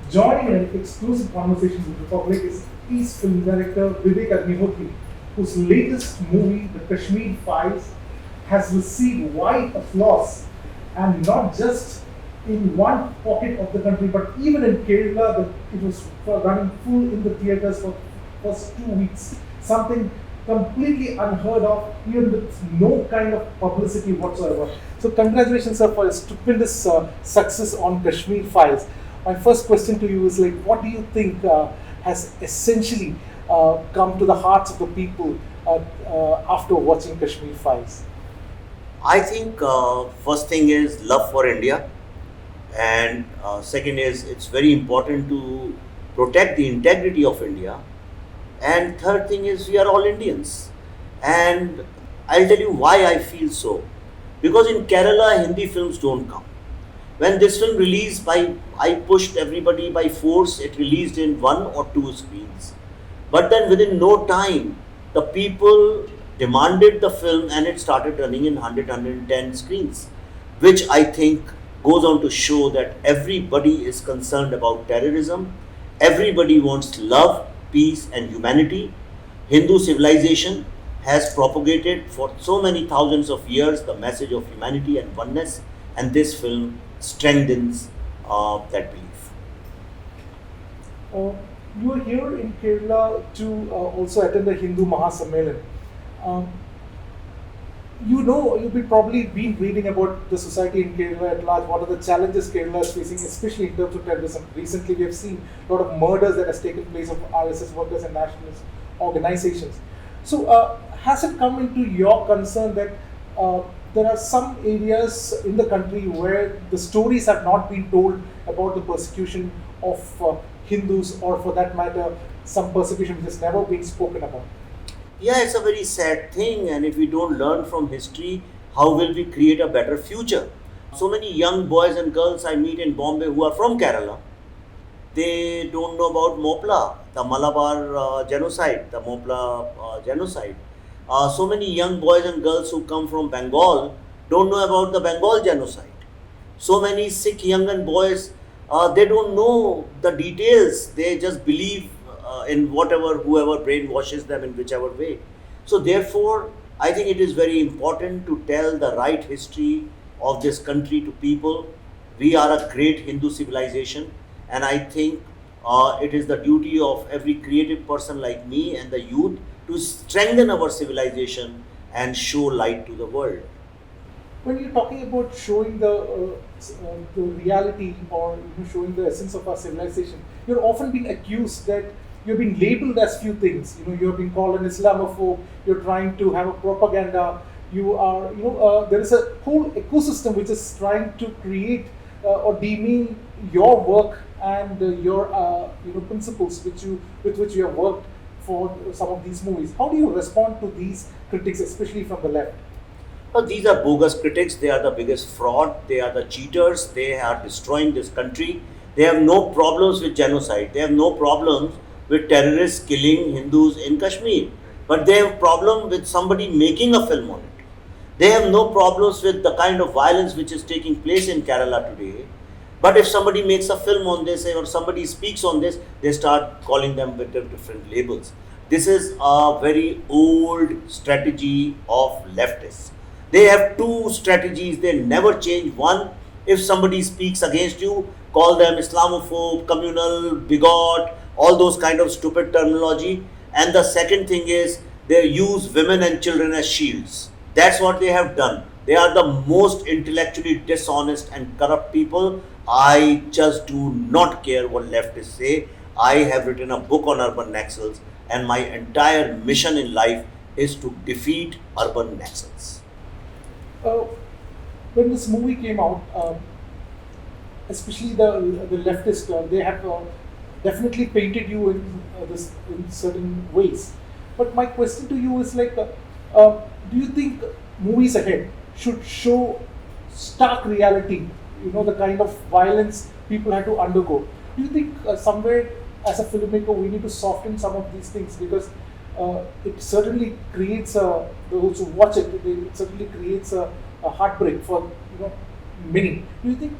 Joining an exclusive conversation with the public is East film director Vivek Ranjan, whose latest movie, The Kashmir Files, has received wide applause, and not just in one pocket of the country, but even in Kerala, it was running full in the theaters for first 2 weeks. Something completely unheard of, even with no kind of publicity whatsoever. So, congratulations, sir, for a stupendous success on Kashmir Files. My first question to you is like, what do you think has essentially come to the hearts of the people after watching Kashmir Files? I think first thing is love for India, and second is it's very important to protect the integrity of India, and third thing is we are all Indians, and I'll tell you why I feel so. Because in Kerala, Hindi films don't come. When this film released, I pushed everybody by force. It released in one or two screens, but then within no time, the people demanded the film and it started running in 100 screens, which I think goes on to show that everybody is concerned about terrorism. Everybody wants love, peace, and humanity. Hindu civilization has propagated for so many thousands of years the message of humanity and oneness, and this film strengthens that belief. Uh, you are here in Kerala to also attend the Hindu Mahasammelan. Um, you've probably been reading about the society in Kerala at large. What are the challenges Kerala is facing, especially in terms of terrorism? Recently, we have seen a lot of murders that has taken place of RSS workers and nationalist organizations. So, has it come into your concern that there are some areas in the country where the stories have not been told about the persecution of Hindus, or for that matter, some persecution which has never been spoken about? Yeah, it's a very sad thing, and if we don't learn from history, how will we create a better future? So many young boys and girls I meet in Bombay who are from Kerala, they don't know about Mopla, the Malabar genocide. So many young boys and girls who come from Bengal don't know about the Bengal genocide. So many Sikh young and boys, they don't know the details. They just believe in whatever, whoever brainwashes them in whichever way. So therefore, I think it is very important to tell the right history of this country to people. We are a great Hindu civilization, and I think it is the duty of every creative person like me and the youth to strengthen our civilization and show light to the world. When you're talking about showing the reality, or showing the essence of our civilization, you're often being accused that you're being labeled as few things. You're being called an Islamophobe. You're trying to have a propaganda. There is a whole ecosystem which is trying to create or demean your work and your principles with which you have worked for some of these movies. How do you respond to these critics, especially from the left? These are bogus critics. They are the biggest fraud. They are the cheaters. They are destroying this country. They have no problems with genocide. They have no problems with terrorists killing Hindus in Kashmir. But they have problem with somebody making a film on it. They have no problems with the kind of violence which is taking place in Kerala today. But if somebody makes a film on this or somebody speaks on this, they start calling them with different labels. This is a very old strategy of leftists. They have two strategies, they never change. One, if somebody speaks against you, call them Islamophobe, communal, bigot, all those kind of stupid terminology. And the second thing is they use women and children as shields. That's what they have done. They are the most intellectually dishonest and corrupt people. I just do not care what leftists say. I have written a book on urban naxals, and my entire mission in life is to defeat urban naxals. Uh, when this movie came out, especially the leftist, they have definitely painted you in certain ways. But my question to you is like, do you think movies ahead should show stark reality? The kind of violence people had to undergo. Do you think somewhere as a filmmaker we need to soften some of these things, because it certainly creates those who watch it certainly creates a heartbreak for many. Do you think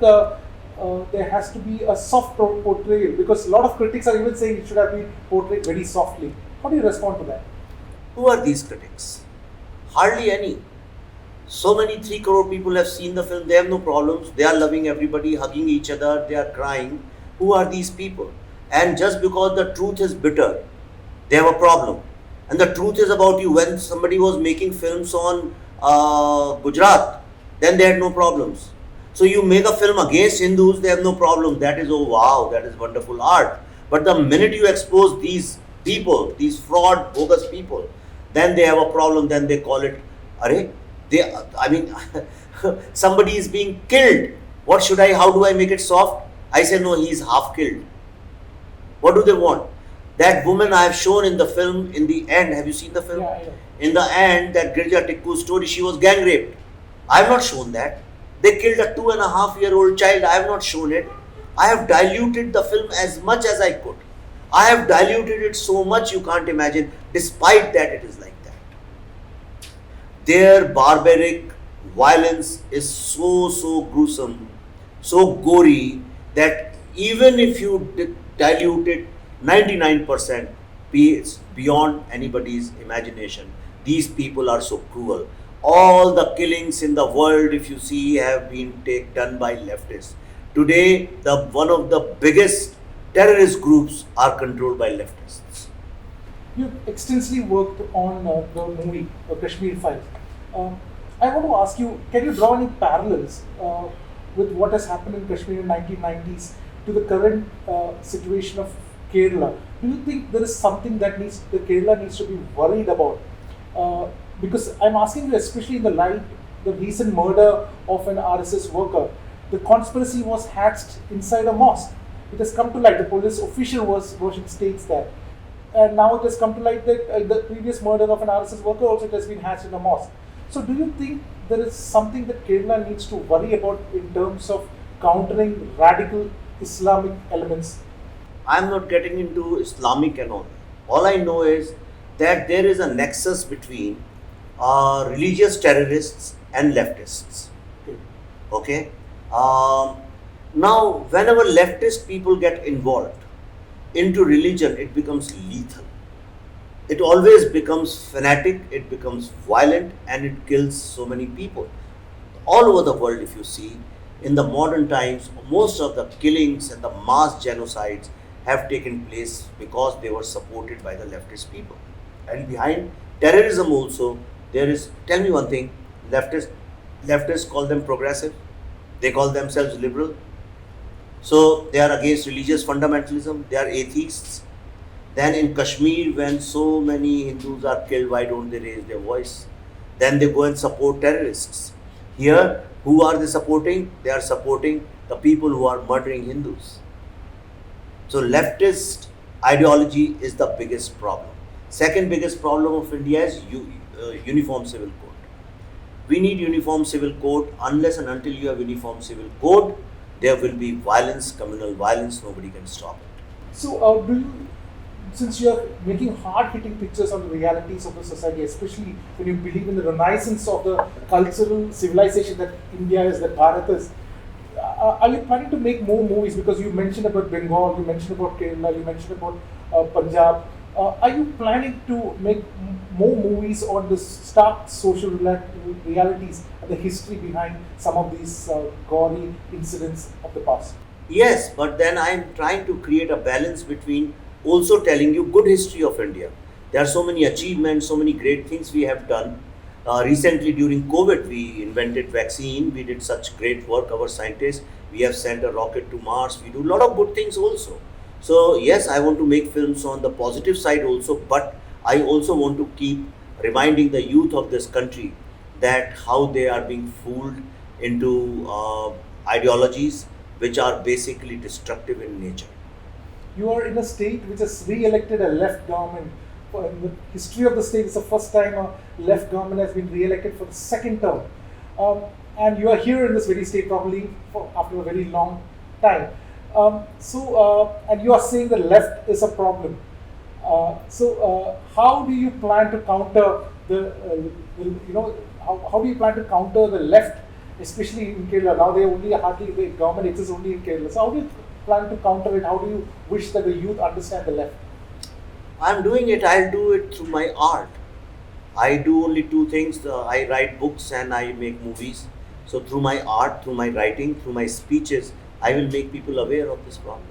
there has to be a soft portrayal, because a lot of critics are even saying it should have been portrayed very softly. How do you respond to that? Who are these critics? Hardly any. So many 3 crore people have seen the film, they have no problems, they are loving everybody, hugging each other, they are crying. Who are these people? And just because the truth is bitter, they have a problem. And the truth is about you. When somebody was making films on Gujarat, then they had no problems. So you make a film against Hindus, they have no problem. That is, oh wow, that is wonderful art. But the minute you expose these people, these fraud, bogus people, then they have a problem. Then they call it, arey, I mean, somebody is being killed. What should I, how do I make it soft? I say, no, he is half killed. What do they want? That woman I have shown in the film, in the end, have you seen the film? Yeah. In the end, that Girja Tikku story, she was gang raped. I have not shown that. They killed a 2.5-year-old child. I have not shown it. I have diluted the film as much as I could. I have diluted it so much you can't imagine. Despite that, it is like that. Their barbaric violence is so gruesome, so gory, that even if you dilute it 99%, it's beyond anybody's imagination. These people are so cruel. All the killings in the world, if you see, have been done by leftists. Today, one of the biggest terrorist groups are controlled by leftists. You extensively worked on the movie Kashmir Files. I want to ask you, can you draw any parallels with what has happened in Kashmir in 1990s to the current situation of Kerala? Do you think there is something that Kerala needs to be worried about? Because I'm asking you, especially in the light, the recent murder of an RSS worker. The conspiracy was hatched inside a mosque. It has come to light. The police official version states that. And now it has come to light that the previous murder of an RSS worker also it has been hatched in a mosque. So do you think there is something that Kerala needs to worry about in terms of countering radical Islamic elements? I'm not getting into Islamic and all. All I know is that there is a nexus between religious terrorists and leftists. Okay? Now, whenever leftist people get involved into religion, it becomes lethal. It always becomes fanatic, it becomes violent, and it kills so many people. All over the world, if you see, in the modern times, most of the killings and the mass genocides have taken place because they were supported by the leftist people. And behind terrorism also, there is, tell me one thing, leftists call them progressive, they call themselves liberal. So they are against religious fundamentalism, they are atheists. Then in Kashmir, when so many Hindus are killed, why don't they raise their voice? Then they go and support terrorists. Here, who are they supporting? They are supporting the people who are murdering Hindus. So leftist ideology is the biggest problem. Second biggest problem of India is uniform civil code. We need uniform civil code. Unless and until you have uniform civil code, there will be violence, communal violence, nobody can stop it. So since you are making hard-hitting pictures on the realities of the society, especially when you believe in the renaissance of the cultural civilization that India is, that Bharat is, are you planning to make more movies? Because you mentioned about Bengal, you mentioned about Kerala, you mentioned about Punjab. Are you planning to make more movies on the stark social realities and the history behind some of these gory incidents of the past? Yes, but then I am trying to create a balance between also telling you good history of India. There are so many achievements, so many great things we have done. Recently during COVID, we invented vaccine, we did such great work, our scientists, we have sent a rocket to Mars, we do a lot of good things also. So yes, I want to make films on the positive side also, but I also want to keep reminding the youth of this country that how they are being fooled into ideologies which are basically destructive in nature. You are in a state which has re-elected a left government. In the history of the state, it's the first time a left government has been re-elected for the second term. And you are here in this very state probably after a very long time. And you are saying the left is a problem. How do you plan to counter how do you plan to counter the left especially in Kerala. Now they only hardly the government exists only in Kerala. So how do you plan to counter it? How do you wish that the youth understand the left? I'm doing it. I'll do it through my art. I do only two things. I write books and I make movies. So through my art, through my writing, through my speeches, I will make people aware of this problem.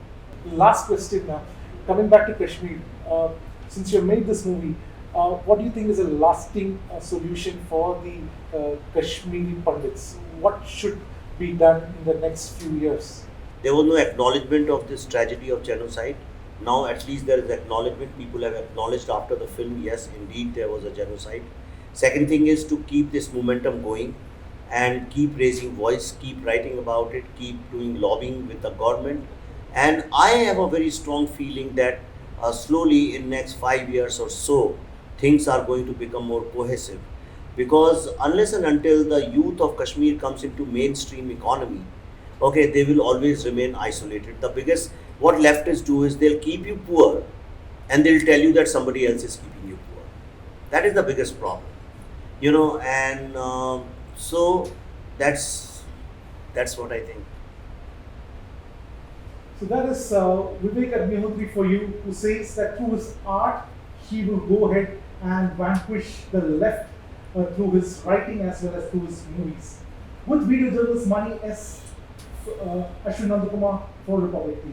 Last question now. Coming back to Kashmir, since you have made this movie, what do you think is a lasting solution for the Kashmiri Pandits? What should be done in the next few years? There was no acknowledgement of this tragedy of genocide. Now at least there is acknowledgement. People have acknowledged after the film, yes, indeed there was a genocide. Second thing is to keep this momentum going and keep raising voice, keep writing about it, keep doing lobbying with the government. And I have a very strong feeling that slowly in next 5 years or so, things are going to become more cohesive. Because unless and until the youth of Kashmir comes into mainstream economy, okay, they will always remain isolated. The biggest, what leftists do is they'll keep you poor and they'll tell you that somebody else is keeping you poor. That is the biggest problem, and so that's what I think. So that is Vivek Ranjan for you, who says that through his art, he will go ahead and vanquish the left through his writing as well as through his movies. With video journalist Mani S. Ashwin Nandakumar for Republic TV.